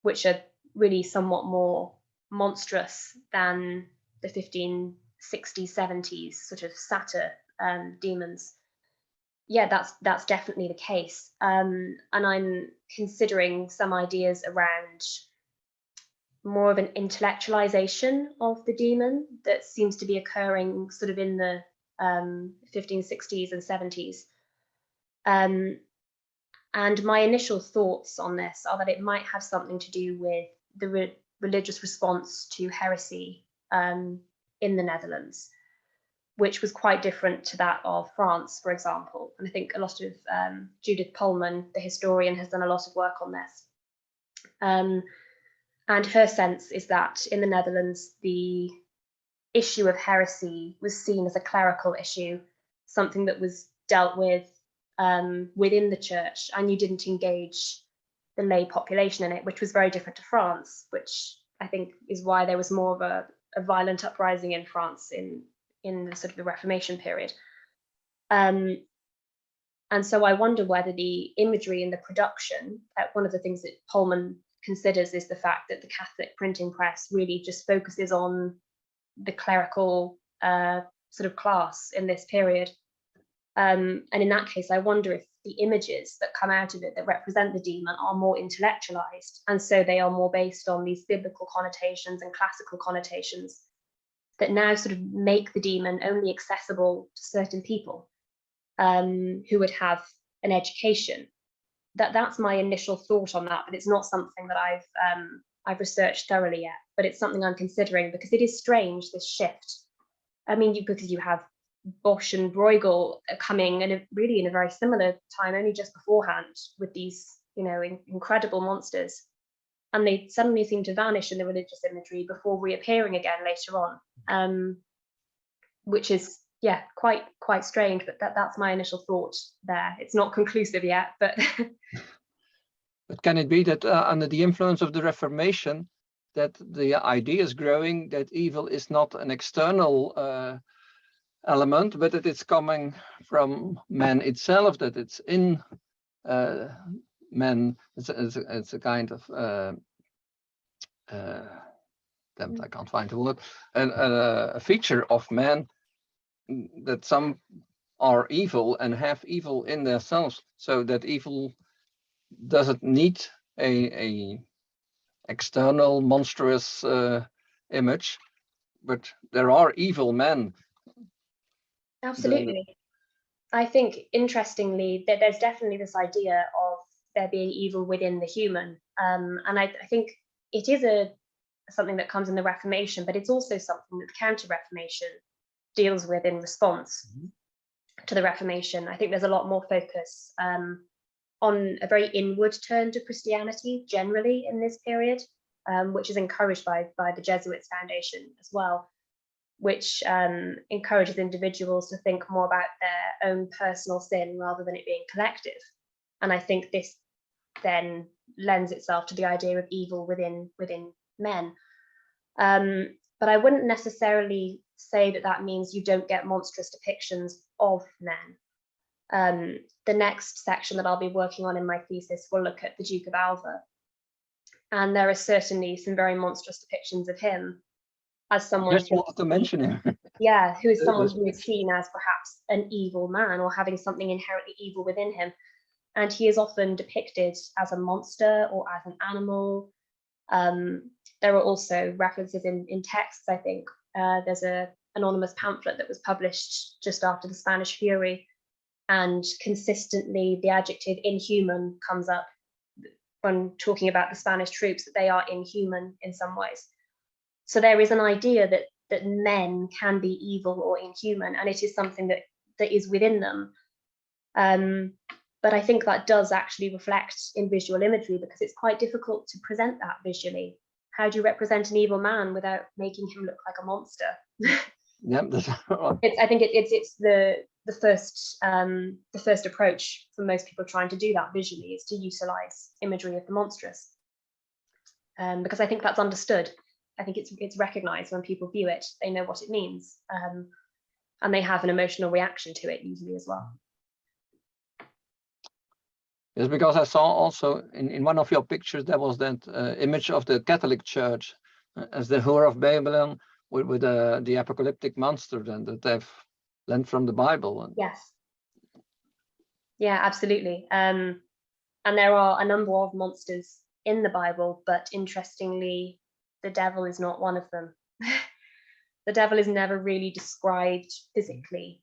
which are really somewhat more monstrous than the 1560s, 70s sort of satyr demons, yeah, that's definitely the case. And I'm considering some ideas around more of an intellectualization of the demon that seems to be occurring sort of in the 1560s and 70s. And my initial thoughts on this are that it might have something to do with the religious response to heresy in the Netherlands, which was quite different to that of France, for example. And I think a lot of Judith Pullman, the historian, has done a lot of work on this. And her sense is that in the Netherlands, the issue of heresy was seen as a clerical issue, something that was dealt with within the church, and you didn't engage the lay population in it, which was very different to France, which I think is why there was more of a violent uprising in France in in the sort of the Reformation period. And so I wonder whether the imagery in the production, one of the things that Pullman considers is the fact that the Catholic printing press really just focuses on the clerical sort of class in this period. And in that case, I wonder if the images that come out of it that represent the demon are more intellectualized, and so they are more based on these biblical connotations and classical connotations that now sort of make the demon only accessible to certain people who would have an education. That's my initial thought on that, but it's not something that I've researched thoroughly yet, but it's something I'm considering because it is strange, this shift. I mean, because you have Bosch and Bruegel coming in a very similar time, only just beforehand, with these, incredible monsters, and they suddenly seem to vanish in the religious imagery before reappearing again later on, which is quite strange. But that's my initial thought there. It's not conclusive yet, but but can it be that under the influence of the Reformation, that the idea is growing that evil is not an external element, but that it's coming from man itself, that it's in man. It's a kind of I can't find the word, a feature of man, that some are evil and have evil in themselves, so that evil doesn't need a external monstrous image, but there are evil men. Absolutely. I think, interestingly, that there's definitely this idea of there being evil within the human. And I think it is something that comes in the Reformation, but it's also something that the counter-reformation deals with in response to the Reformation. I think there's a lot more focus on a very inward turn to Christianity generally in this period, which is encouraged by the Jesuits Foundation as well, which encourages individuals to think more about their own personal sin rather than it being collective. And I think this then lends itself to the idea of evil within men. But I wouldn't necessarily say that means you don't get monstrous depictions of men. The next section that I'll be working on in my thesis will look at the Duke of Alva. And there are certainly some very monstrous depictions of him as someone just wanted to mention him. Who is someone who is seen as perhaps an evil man or having something inherently evil within him. And he is often depicted as a monster or as an animal. There are also references in texts, I think. There's an anonymous pamphlet that was published just after the Spanish Fury, and consistently the adjective inhuman comes up when talking about the Spanish troops, that they are inhuman in some ways. So there is an idea that men can be evil or inhuman, and it is something that is within them. But I think that does actually reflect in visual imagery, because it's quite difficult to present that visually. How do you represent an evil man without making him look like a monster? Yeah, that's right. I think it's the first approach for most people trying to do that visually, is to utilize imagery of the monstrous, because I think that's understood. I think it's recognized when people view it. They know what it means, and they have an emotional reaction to it usually as well. Yes, because I saw also in one of your pictures there was that image of the Catholic Church as the Whore of Babylon with the apocalyptic monster then that they've learned from the Bible. Yes. Yeah, absolutely. And there are a number of monsters in the Bible, but interestingly, the devil is not one of them. The devil is never really described physically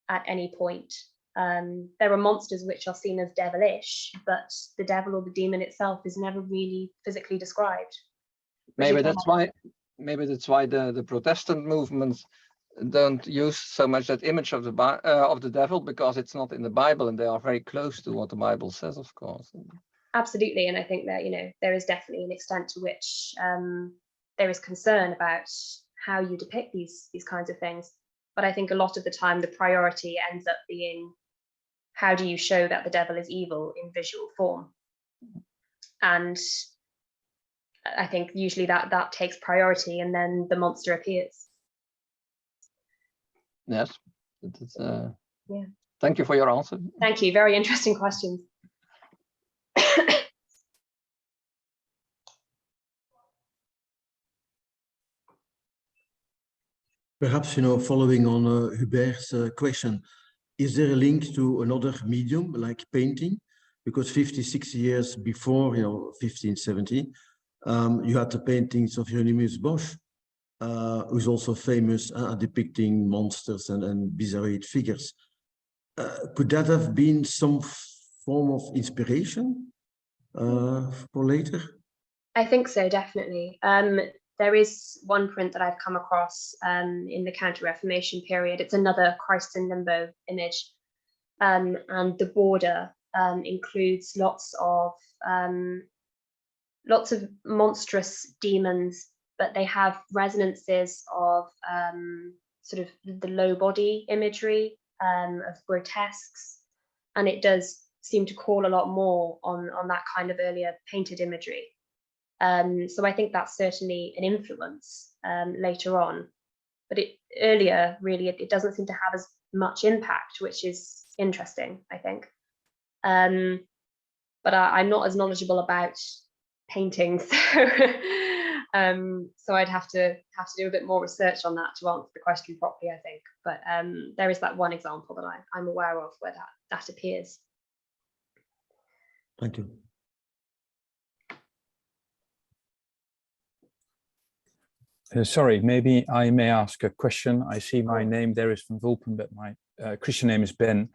at any point. There are monsters which are seen as devilish, but the devil or the demon itself is never really physically described. Maybe that's why the Protestant movements don't use so much that image of the devil, because it's not in the Bible, and they are very close to what the Bible says, of course. Absolutely, and I think that there is definitely an extent to which there is concern about how you depict these kinds of things. But I think a lot of the time the priority ends up being, how do you show that the devil is evil in visual form? And I think usually that takes priority, and then the monster appears. Yes, it is, Yeah. Thank you for your answer. Thank you. Very interesting questions. Perhaps, following on Hubert's question, is there a link to another medium like painting? Because 50, 60 years before, 1570, you had the paintings of Hieronymus Bosch, who's also famous depicting monsters and bizarroid figures. Could that have been some form of inspiration for later? I think so, definitely. There is one print that I've come across in the counter-reformation period. It's another Christ in limbo image, and the border includes lots of monstrous demons, but they have resonances of sort of the low body imagery of grotesques, and it does seem to call a lot more on that kind of earlier painted imagery. So I think that's certainly an influence later on, but earlier really it doesn't seem to have as much impact, which is interesting, I think. But I'm not as knowledgeable about painting, so I'd have to do a bit more research on that to answer the question properly, I think. But there is that one example that I'm aware of where that appears. Thank you. Sorry, maybe I may ask a question. I see my name there is Van Vulpen, but my Christian name is Ben.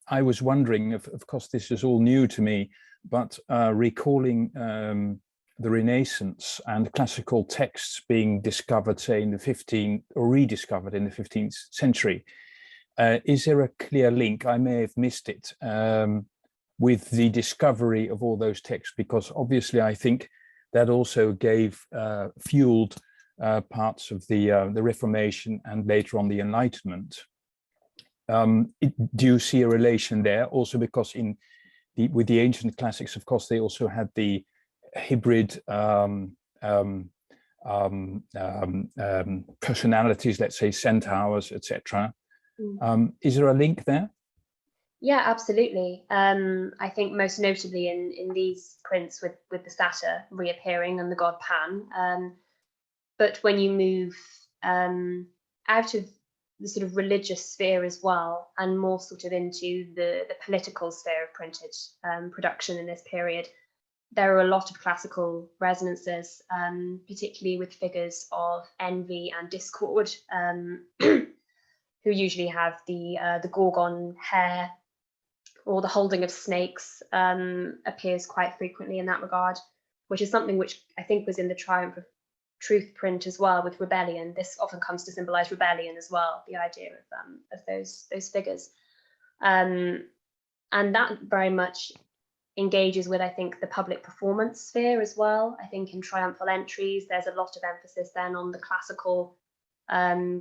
I was wondering, of course, this is all new to me, but recalling the Renaissance and classical texts being discovered, say, in the 15th or rediscovered in the 15th century, is there a clear link? I may have missed it with the discovery of all those texts, because obviously I think that also gave fueled parts of the Reformation and later on the Enlightenment. Do you see a relation there? Also because with the ancient classics, of course, they also had the hybrid personalities, let's say centaurs, etc. Is there a link there? Yeah, absolutely. I think most notably in these prints with the satyr reappearing and the god Pan. But when you move out of the sort of religious sphere as well, and more sort of into the political sphere of printed production in this period, there are a lot of classical resonances, particularly with figures of envy and discord, who usually have the Gorgon hair, or the holding of snakes appears quite frequently in that regard, which is something which I think was in the Triumph of Truth print as well, with rebellion. This often comes to symbolize rebellion as well, the idea of those figures, and that very much engages with, I think, the public performance sphere as well. I think in triumphal entries there's a lot of emphasis then on the classical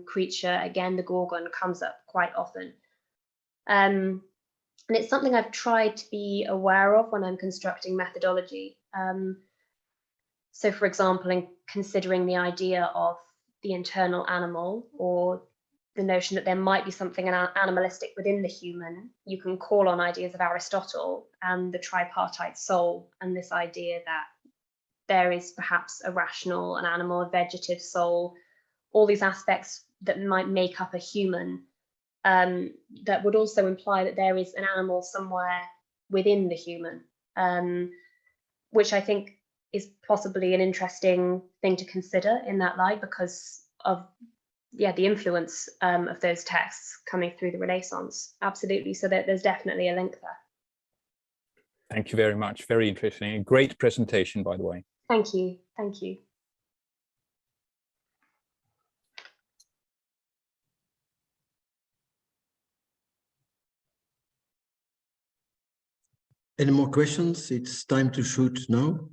creature. Again, the Gorgon comes up quite often, and it's something I've tried to be aware of when I'm constructing methodology. So, for example, in considering the idea of the internal animal, or the notion that there might be something animalistic within the human, you can call on ideas of Aristotle and the tripartite soul, and this idea that there is perhaps a rational, an animal, a vegetative soul, all these aspects that might make up a human, that would also imply that there is an animal somewhere within the human, which I think is possibly an interesting thing to consider in that light, because of the influence of those texts coming through the Renaissance. Absolutely. So there's definitely a link there. Thank you very much. Very interesting. A great presentation, by the way. Thank you. Thank you. Any more questions? It's time to shoot now.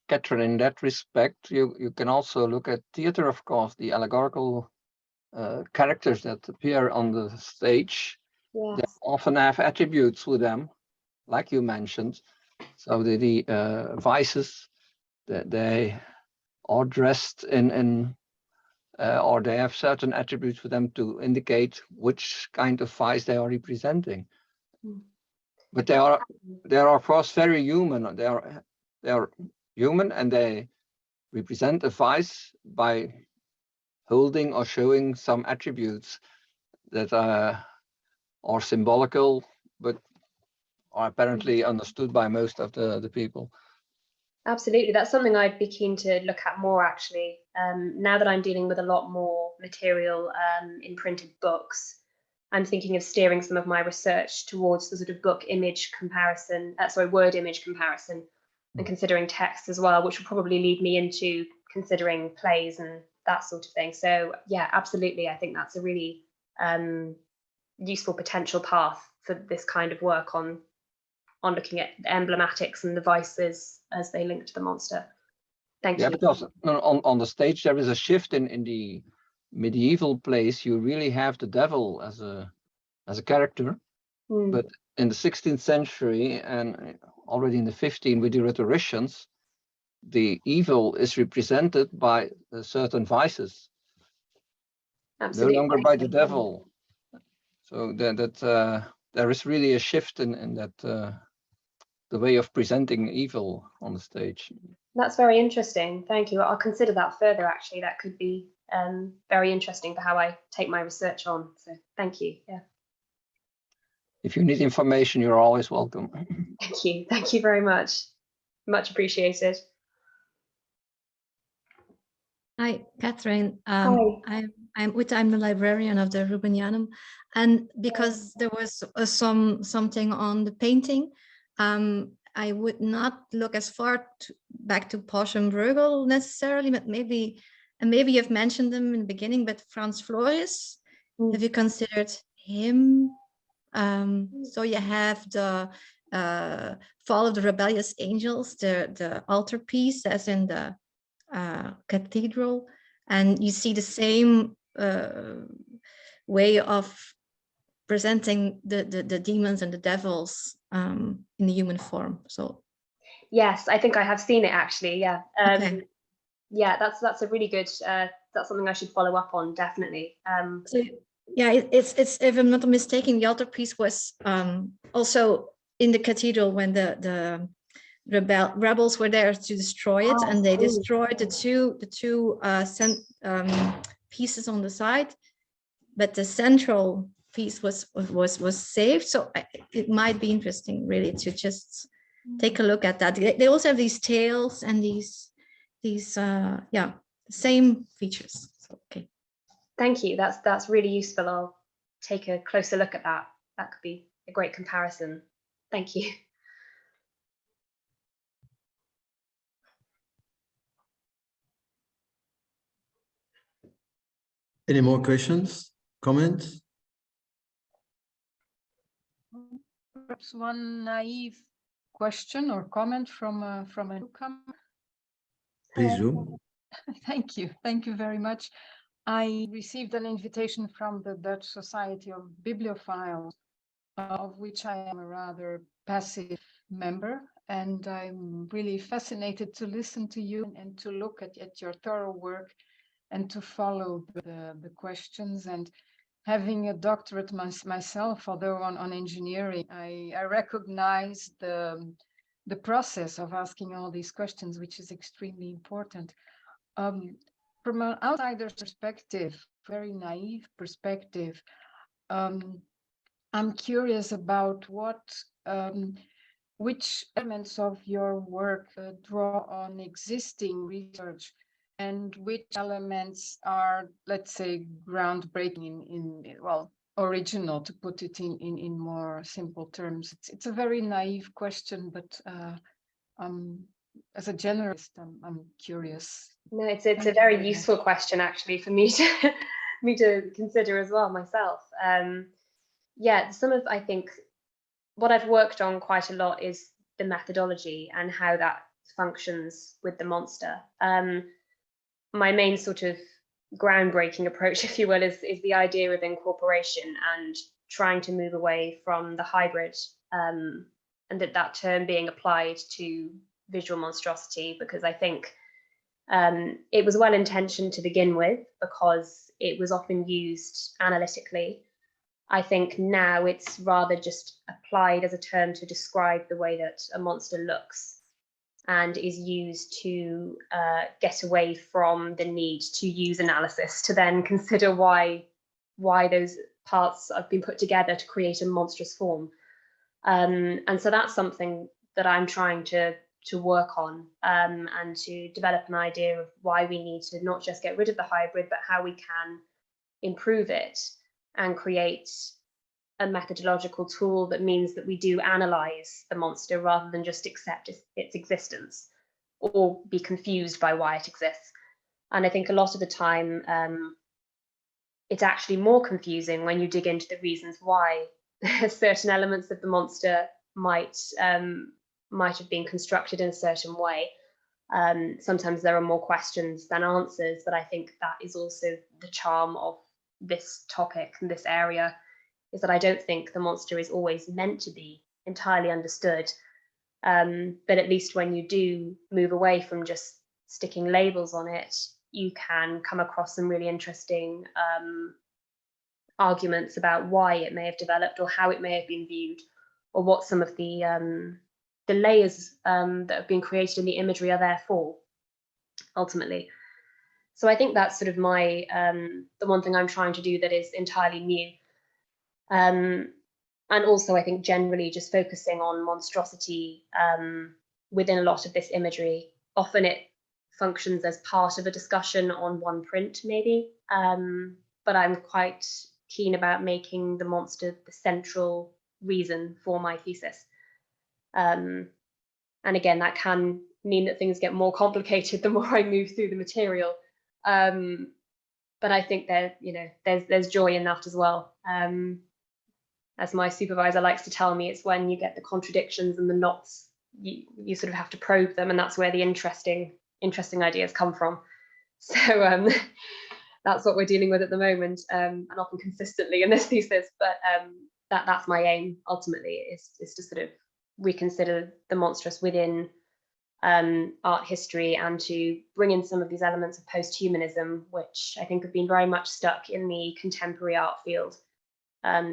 Kathryn, in that respect, you can also look at theater, of course, the allegorical characters that appear on the stage. Yes. They often have attributes with them, like you mentioned. So the vices, that they are dressed in or they have certain attributes for them to indicate which kind of vice they are representing. But they are of course very human. They are human, and they represent a vice by holding or showing some attributes that are symbolical, but are apparently understood by most of the people. Absolutely, that's something I'd be keen to look at more, actually. Now that I'm dealing with a lot more material in printed books, I'm thinking of steering some of my research towards the sort of book image comparison, word image comparison, and considering text as well, which will probably lead me into considering plays and that sort of thing. So yeah, absolutely, I think that's a really useful potential path for this kind of work on looking at the emblematics and the vices as they link to the monster. Thank you. Because on the stage there is a shift in the medieval plays. You really have the devil as a character, but in the 16th century and already in the 15th with the rhetoricians, the evil is represented by certain vices. Absolutely. No longer by the devil. So that there is really a shift in that the way of presenting evil on the stage. That's very interesting. Thank you. I'll consider that further, actually. That could be very interesting for how I take my research on. So thank you. Yeah. If you need information, you're always welcome. Thank you. Thank you very much. Much appreciated. Hi, Kathryn. Hi. I'm the librarian of the Rubenianum, and because there was something on the painting, I would not look as far back to Posch and Bruegel necessarily, but maybe you've mentioned them in the beginning, but Franz Florius, have you considered him? So you have the Fall of the Rebellious Angels, the altarpiece as in the cathedral, and you see the same way of presenting the demons and the devils in the human form. So yes, I think I have seen it, actually. Yeah. Okay. Yeah, that's a really good that's something I should follow up on, definitely. So yeah, it's if I'm not mistaken, the altarpiece was also in the cathedral when the rebels were there to destroy it, and they destroyed the two pieces on the side, but the central piece was saved. So it might be interesting, really, to just take a look at that. They also have these tails and these same features. So, okay. Thank you. That's really useful. I'll take a closer look at that. That could be a great comparison. Thank you. Any more questions, comments? Perhaps one naive question or comment from a newcomer. Please do. Thank you very much. I received an invitation from the Dutch Society of Bibliophiles, of which I am a rather passive member, and I'm really fascinated to listen to you and to look at your thorough work and to follow the questions. And having a doctorate myself, although on engineering, I recognize the process of asking all these questions, which is extremely important. From an outsider's perspective, very naive perspective, I'm curious about which elements of your work draw on existing research, and which elements are, let's say, groundbreaking original, to put it in more simple terms. It's a very naive question, but as a generalist, I'm curious. No, it's a very useful question, actually, for me to consider as well myself. Yeah, I think what I've worked on quite a lot is the methodology and how that functions with the monster. My main sort of groundbreaking approach, if you will, is the idea of incorporation and trying to move away from the hybrid, and that term being applied to visual monstrosity, because I think It was well-intentioned to begin with because it was often used analytically. I think now it's rather just applied as a term to describe the way that a monster looks, and is used to get away from the need to use analysis to then consider why those parts have been put together to create a monstrous form. And so that's something that I'm trying to work on, and to develop an idea of why we need to not just get rid of the hybrid, but how we can improve it and create a methodological tool that means that we do analyze the monster rather than just accept its existence or be confused by why it exists. And I think a lot of the time, it's actually more confusing when you dig into the reasons why certain elements of the monster might have been constructed in a certain way. Sometimes there are more questions than answers, but I think that is also the charm of this topic and this area, is that I don't think the monster is always meant to be entirely understood. But at least when you do move away from just sticking labels on it, you can come across some really interesting arguments about why it may have developed, or how it may have been viewed, or what some of the layers that have been created in the imagery are there for, ultimately. So I think that's sort of my the one thing I'm trying to do that is entirely new. And also I think generally just focusing on monstrosity within a lot of this imagery. Often it functions as part of a discussion on one print maybe, but I'm quite keen about making the monster the central reason for my thesis. And again, that can mean that things get more complicated the more I move through the material. But I think there's joy in that as well. As my supervisor likes to tell me, it's when you get the contradictions and the knots, you sort of have to probe them, and that's where the interesting ideas come from. So that's what we're dealing with at the moment, and often consistently in this thesis. But that's my aim ultimately, is to sort of reconsider the monstrous within art history, and to bring in some of these elements of post-humanism, which I think have been very much stuck in the contemporary art field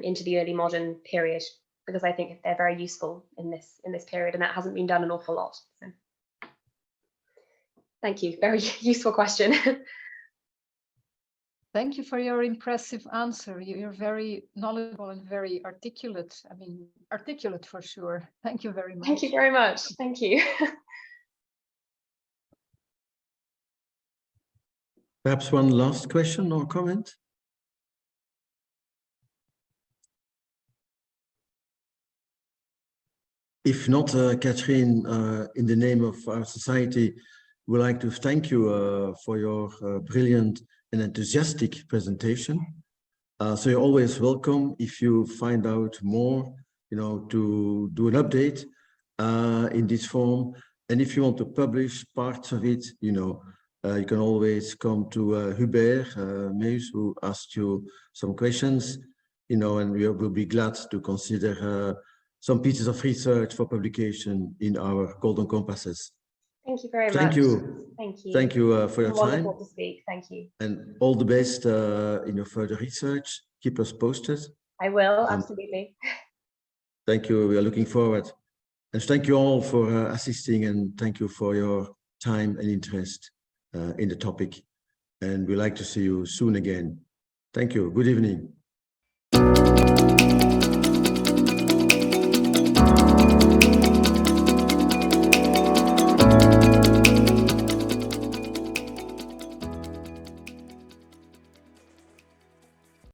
into the early modern period, because I think they're very useful in this period, and that hasn't been done an awful lot. So. Thank you. Very useful question. Thank you for your impressive answer. You're very knowledgeable and very articulate. I mean, articulate for sure. Thank you very much. Thank you very much. Thank you. Perhaps one last question or comment? If not, Kathryn, in the name of our society, we'd like to thank you for your brilliant and enthusiastic presentation. So you're always welcome if you find out more, to do an update in this form. And if you want to publish parts of it, you can always come to Hubert Meus, who asked you some questions, and we will be glad to consider some pieces of research for publication in our Golden Compasses. Thank you very much. Thank you. Thank you. Thank you for your time. Wonderful to speak. Thank you. And all the best in your further research. Keep us posted. I will, absolutely. Thank you. We are looking forward. And thank you all for assisting, and thank you for your time and interest in the topic. And we'd like to see you soon again. Thank you. Good evening.